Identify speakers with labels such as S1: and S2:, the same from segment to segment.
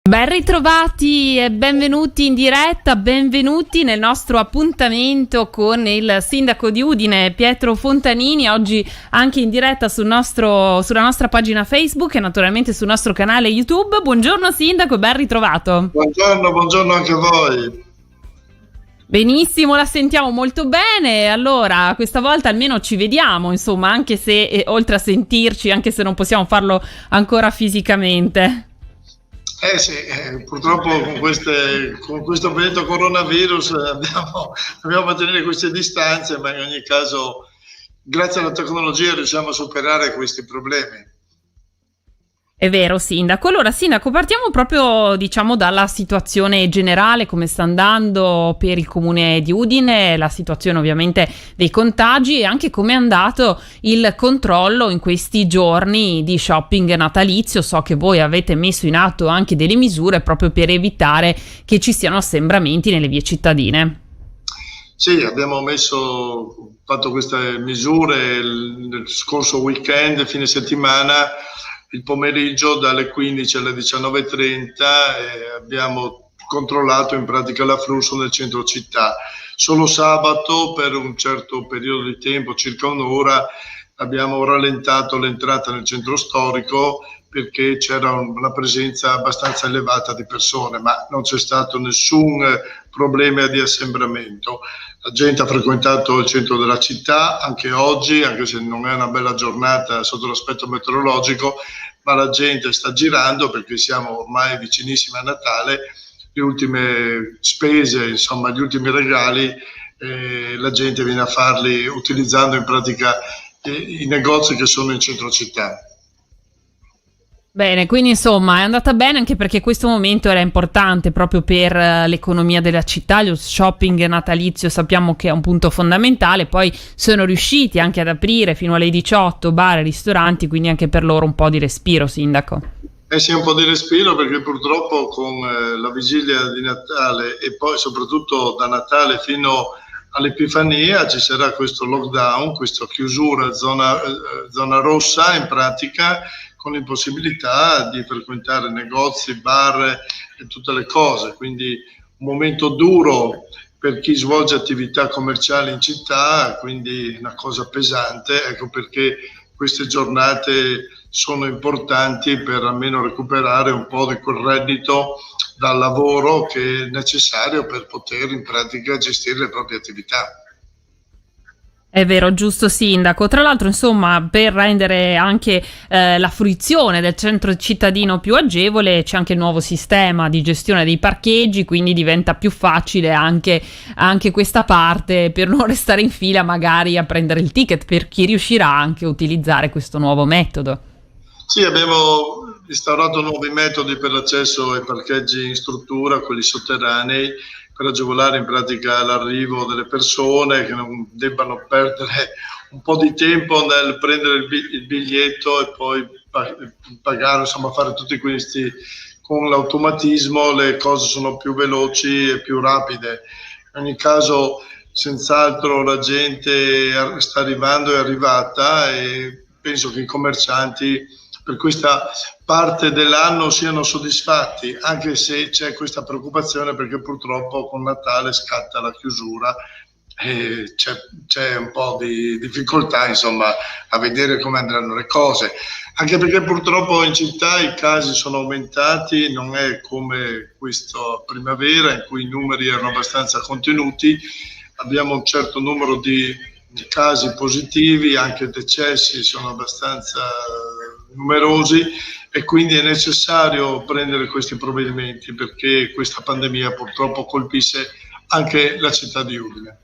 S1: Ben ritrovati e benvenuti in diretta, benvenuti nel nostro appuntamento con il sindaco di Udine, Pietro Fontanini, oggi anche in diretta sulla nostra pagina Facebook e naturalmente sul nostro canale YouTube. Buongiorno sindaco, ben ritrovato.
S2: Buongiorno anche a voi.
S1: Benissimo, la sentiamo molto bene. Allora, questa volta almeno ci vediamo, insomma, anche se oltre a sentirci, anche se non possiamo farlo ancora fisicamente.
S2: Sì, purtroppo con questo benedetto coronavirus dobbiamo mantenere queste distanze, ma in ogni caso grazie alla tecnologia riusciamo a superare questi problemi.
S1: È vero, sindaco. Allora, sindaco, partiamo proprio, dalla situazione generale, come sta andando per il comune di Udine, la situazione ovviamente dei contagi e anche come è andato il controllo in questi giorni di shopping natalizio. So che voi avete messo in atto anche delle misure proprio per evitare che ci siano assembramenti nelle vie cittadine.
S2: Sì, abbiamo fatto queste misure nel scorso weekend, fine settimana, il pomeriggio dalle 15 alle 19:30 abbiamo controllato in pratica l'afflusso nel centro città. Solo sabato per un certo periodo di tempo, circa un'ora, abbiamo rallentato l'entrata nel centro storico perché c'era una presenza abbastanza elevata di persone, ma non c'è stato nessun problema di assembramento. La gente ha frequentato il centro della città anche oggi, anche se non è una bella giornata sotto l'aspetto meteorologico, ma la gente sta girando perché siamo ormai vicinissimi a Natale, le ultime spese, insomma gli ultimi regali, la gente viene a farli utilizzando in pratica i negozi che sono in centro città.
S1: Bene, quindi insomma è andata bene anche perché questo momento era importante proprio per l'economia della città, lo shopping natalizio sappiamo che è un punto fondamentale, poi sono riusciti anche ad aprire fino alle 18 bar e ristoranti, quindi anche per loro un po' di respiro, sindaco.
S2: Sì, un po' di respiro perché purtroppo con la vigilia di Natale e poi soprattutto da Natale fino all'Epifania ci sarà questo lockdown, questa chiusura zona rossa in pratica, con l'impossibilità di frequentare negozi, bar e tutte le cose, quindi un momento duro per chi svolge attività commerciali in città, quindi una cosa pesante, ecco perché queste giornate sono importanti per almeno recuperare un po' di quel reddito dal lavoro che è necessario per poter in pratica gestire le proprie attività.
S1: È vero, giusto sindaco. Tra l'altro, insomma, per rendere anche la fruizione del centro cittadino più agevole, c'è anche il nuovo sistema di gestione dei parcheggi, quindi diventa più facile anche questa parte per non restare in fila magari a prendere il ticket per chi riuscirà anche a utilizzare questo nuovo metodo.
S2: Sì, abbiamo instaurato nuovi metodi per l'accesso ai parcheggi in struttura, quelli sotterranei, per agevolare in pratica l'arrivo delle persone che non debbano perdere un po' di tempo nel prendere il biglietto e poi pagare, insomma fare tutti questi, con l'automatismo le cose sono più veloci e più rapide. In ogni caso senz'altro la gente sta arrivando, è arrivata e penso che i commercianti per questa parte dell'anno siano soddisfatti, anche se c'è questa preoccupazione perché purtroppo con Natale scatta la chiusura e c'è un po' di difficoltà insomma a vedere come andranno le cose, anche perché purtroppo in città i casi sono aumentati, non è come questa primavera in cui i numeri erano abbastanza contenuti, abbiamo un certo numero di casi positivi, anche decessi sono abbastanza numerosi e quindi è necessario prendere questi provvedimenti perché questa pandemia purtroppo colpisce anche la città di Udine.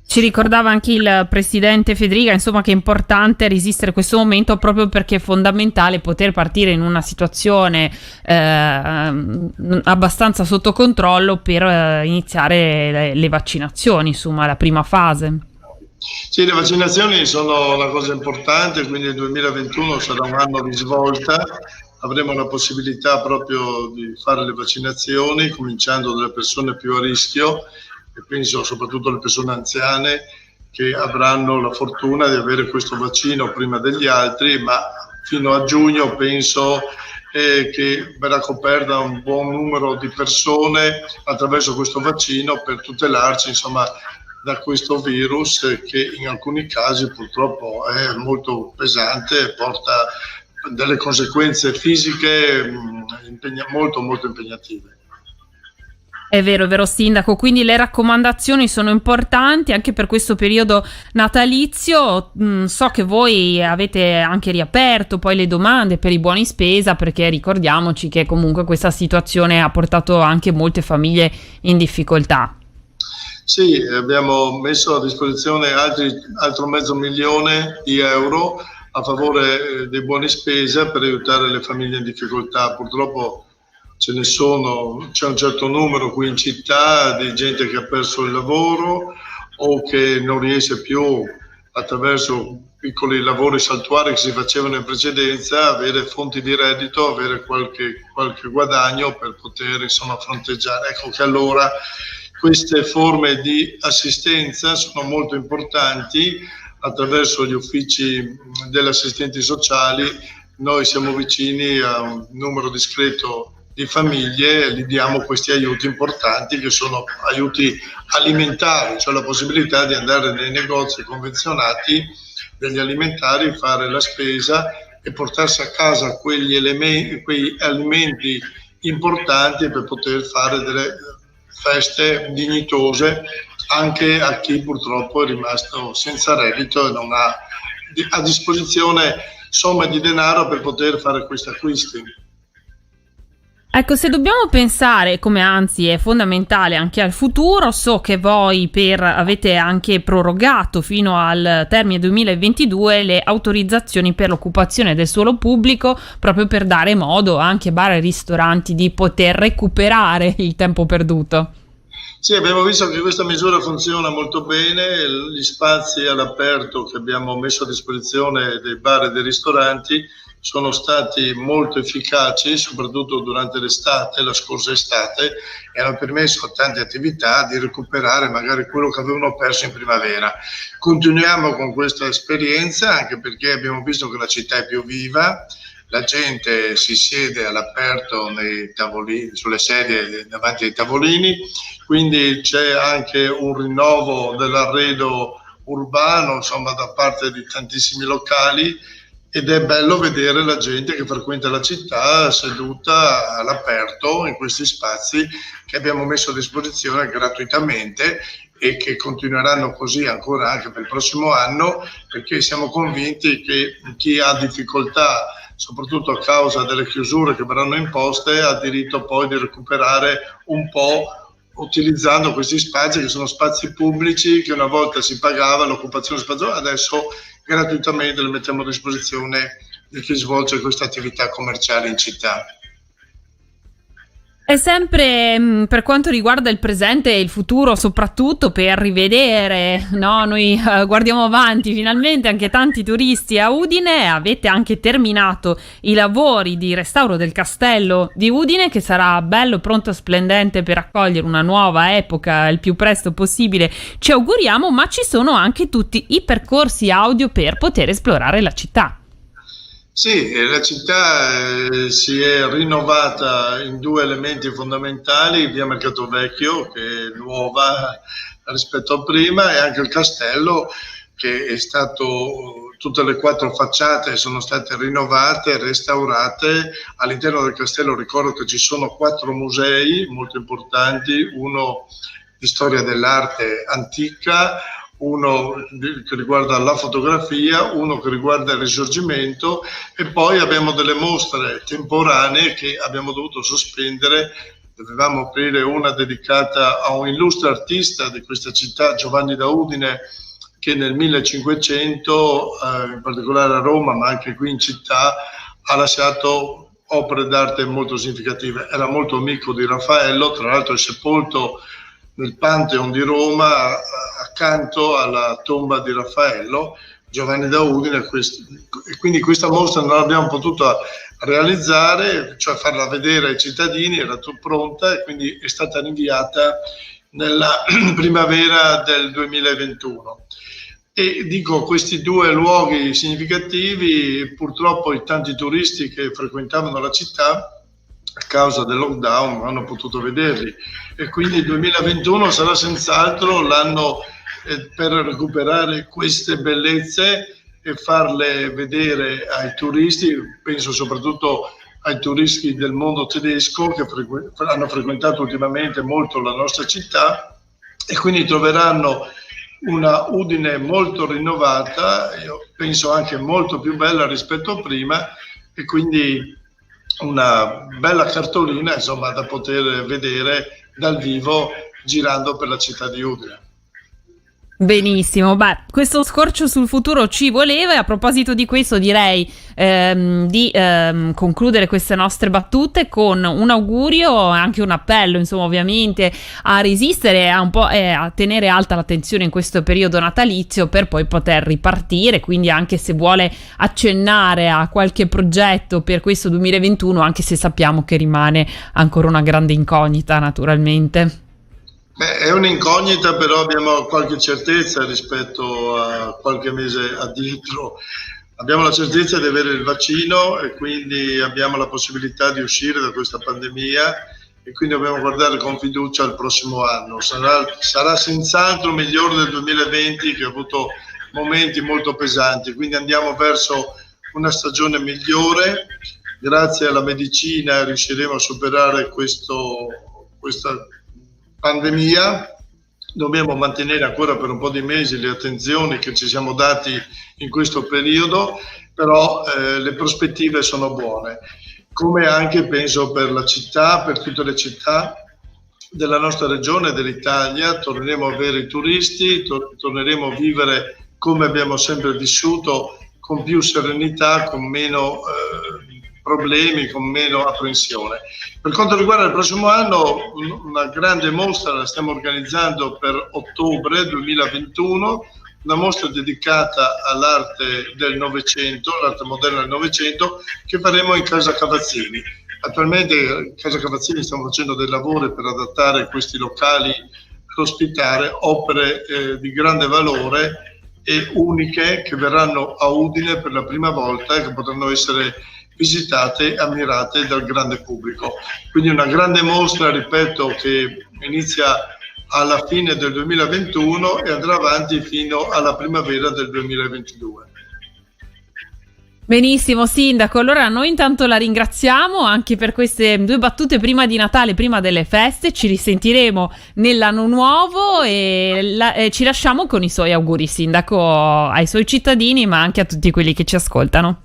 S1: Ci ricordava anche il presidente Federica, insomma, che è importante resistere questo momento proprio perché è fondamentale poter partire in una situazione abbastanza sotto controllo per iniziare le vaccinazioni, insomma, la prima fase.
S2: Sì, le vaccinazioni sono una cosa importante, quindi il 2021 sarà un anno di svolta, avremo la possibilità proprio di fare le vaccinazioni, cominciando dalle persone più a rischio, e penso soprattutto alle persone anziane che avranno la fortuna di avere questo vaccino prima degli altri, ma fino a giugno penso e che verrà coperta un buon numero di persone attraverso questo vaccino per tutelarci, insomma, da questo virus che in alcuni casi purtroppo è molto pesante e porta delle conseguenze fisiche molto molto impegnative.
S1: È vero sindaco, quindi le raccomandazioni sono importanti anche per questo periodo natalizio. So che voi avete anche riaperto poi le domande per i buoni spesa, perché ricordiamoci che comunque questa situazione ha portato anche molte famiglie in difficoltà.
S2: Sì, abbiamo messo a disposizione altro €500.000 a favore dei buoni spesa per aiutare le famiglie in difficoltà. Purtroppo c'è un certo numero qui in città di gente che ha perso il lavoro o che non riesce più, attraverso piccoli lavori saltuari che si facevano in precedenza, avere fonti di reddito, avere qualche guadagno per poter, insomma, fronteggiare. Ecco che allora queste forme di assistenza sono molto importanti. Attraverso gli uffici degli assistenti sociali noi siamo vicini a un numero discreto di famiglie e gli diamo questi aiuti importanti, che sono aiuti alimentari, cioè la possibilità di andare nei negozi convenzionati degli alimentari, fare la spesa e portarsi a casa quegli alimenti importanti per poter fare delle feste dignitose anche a chi purtroppo è rimasto senza reddito e non ha a disposizione somme di denaro per poter fare questi acquisti.
S1: Ecco, se dobbiamo pensare, come anzi è fondamentale anche al futuro, so che voi avete anche prorogato fino al termine 2022 le autorizzazioni per l'occupazione del suolo pubblico, proprio per dare modo anche a bar e ristoranti di poter recuperare il tempo perduto.
S2: Sì, abbiamo visto che questa misura funziona molto bene. Gli spazi all'aperto che abbiamo messo a disposizione dei bar e dei ristoranti sono stati molto efficaci, soprattutto durante l'estate, la scorsa estate, e hanno permesso a tante attività di recuperare magari quello che avevano perso in primavera. Continuiamo con questa esperienza anche perché abbiamo visto che la città è più viva, la gente si siede all'aperto nei tavolini, sulle sedie davanti ai tavolini, quindi c'è anche un rinnovo dell'arredo urbano, insomma, da parte di tantissimi locali, ed è bello vedere la gente che frequenta la città seduta all'aperto in questi spazi che abbiamo messo a disposizione gratuitamente e che continueranno così ancora anche per il prossimo anno, perché siamo convinti che chi ha difficoltà, soprattutto a causa delle chiusure che verranno imposte, ha diritto poi di recuperare un po' utilizzando questi spazi che sono spazi pubblici che una volta si pagava l'occupazione spazio, adesso gratuitamente le mettiamo a disposizione di chi svolge questa attività commerciale in città.
S1: E sempre per quanto riguarda il presente e il futuro, soprattutto per rivedere, no? Noi guardiamo avanti, finalmente anche tanti turisti a Udine. Avete anche terminato i lavori di restauro del castello di Udine, che sarà bello, pronto, splendente per accogliere una nuova epoca il più presto possibile, ci auguriamo, ma ci sono anche tutti i percorsi audio per poter esplorare la città.
S2: Sì, la città si è rinnovata in due elementi fondamentali: via Mercato Vecchio, che è nuova rispetto a prima, e anche il castello, che è stato, tutte le 4 facciate sono state rinnovate, restaurate. All'interno del castello ricordo che ci sono 4 musei molto importanti, uno di storia dell'arte antica, uno che riguarda la fotografia, uno che riguarda il Risorgimento, e poi abbiamo delle mostre temporanee che abbiamo dovuto sospendere. Dovevamo aprire una dedicata a un illustre artista di questa città, Giovanni da Udine, che nel 1500, in particolare a Roma, ma anche qui in città, ha lasciato opere d'arte molto significative. Era molto amico di Raffaello, tra l'altro è sepolto nel Pantheon di Roma accanto alla tomba di Raffaello, Giovanni da Udine, e quindi questa mostra non l'abbiamo potuta realizzare, cioè farla vedere ai cittadini, era pronta e quindi è stata rinviata nella primavera del 2021. E dico, questi due luoghi significativi, purtroppo i tanti turisti che frequentavano la città a causa del lockdown non hanno potuto vederli, e quindi il 2021 sarà senz'altro l'anno per recuperare queste bellezze e farle vedere ai turisti. Penso soprattutto ai turisti del mondo tedesco che hanno frequentato ultimamente molto la nostra città, e quindi troveranno una Udine molto rinnovata, io penso anche molto più bella rispetto a prima, e quindi una bella cartolina, insomma, da poter vedere dal vivo girando per la città di Udine.
S1: Benissimo, beh, questo scorcio sul futuro ci voleva, e a proposito di questo direi di concludere queste nostre battute con un augurio, anche un appello, insomma, ovviamente a resistere, a un po' a tenere alta l'attenzione in questo periodo natalizio per poi poter ripartire, quindi anche se vuole accennare a qualche progetto per questo 2021, anche se sappiamo che rimane ancora una grande incognita, naturalmente.
S2: È un'incognita, però abbiamo qualche certezza rispetto a qualche mese addietro. Abbiamo la certezza di avere il vaccino e quindi abbiamo la possibilità di uscire da questa pandemia, e quindi dobbiamo guardare con fiducia al prossimo anno. Sarà senz'altro migliore del 2020, che ha avuto momenti molto pesanti, quindi andiamo verso una stagione migliore. Grazie alla medicina riusciremo a superare questa pandemia. Dobbiamo mantenere ancora per un po' di mesi le attenzioni che ci siamo dati in questo periodo, però le prospettive sono buone, come anche penso per la città, per tutte le città della nostra regione, dell'Italia. Torneremo a avere i turisti, torneremo a vivere come abbiamo sempre vissuto, con più serenità, con meno problemi, con meno apprensione. Per quanto riguarda il prossimo anno, una grande mostra la stiamo organizzando per ottobre 2021, una mostra dedicata all'arte del Novecento, l'arte moderna del Novecento, che faremo in Casa Cavazzini. Attualmente in Casa Cavazzini stiamo facendo dei lavori per adattare questi locali per ospitare opere di grande valore e uniche, che verranno a Udine per la prima volta e che potranno essere visitate e ammirate dal grande pubblico. Quindi una grande mostra, ripeto, che inizia alla fine del 2021 e andrà avanti fino alla primavera del 2022.
S1: Benissimo, Sindaco, allora noi intanto la ringraziamo anche per queste due battute prima di Natale, prima delle feste. Ci risentiremo nell'anno nuovo e ci lasciamo con i suoi auguri, Sindaco, ai suoi cittadini ma anche a tutti quelli che ci ascoltano.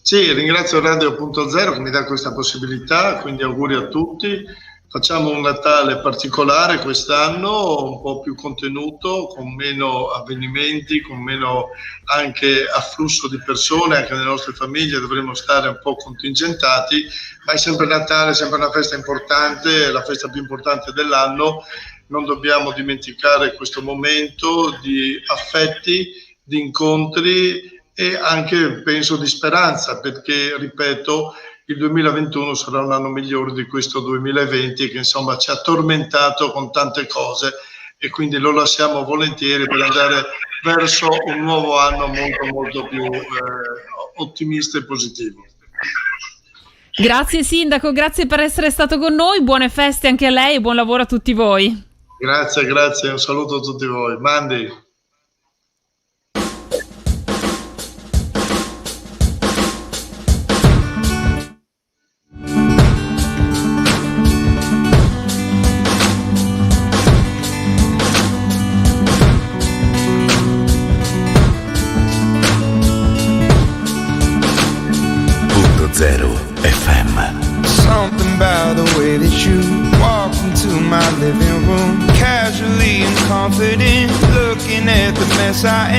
S2: Sì, ringrazio Radio.0 che mi dà questa possibilità, quindi auguri a tutti. Facciamo un Natale particolare quest'anno, un po' più contenuto, con meno avvenimenti, con meno anche afflusso di persone, anche nelle nostre famiglie dovremo stare un po' contingentati, ma è sempre Natale, è sempre una festa importante, è la festa più importante dell'anno. Non dobbiamo dimenticare questo momento di affetti, di incontri e anche penso di speranza, perché ripeto, il 2021 sarà un anno migliore di questo 2020 che insomma ci ha tormentato con tante cose, e quindi lo lasciamo volentieri per andare verso un nuovo anno molto molto più ottimista e positivo.
S1: Grazie Sindaco, grazie per essere stato con noi, buone feste anche a lei e buon lavoro a tutti voi.
S2: Grazie, un saluto a tutti voi. Mandi.
S3: Something about the way that you walk into my living room, casually and confident, looking at the mess I am.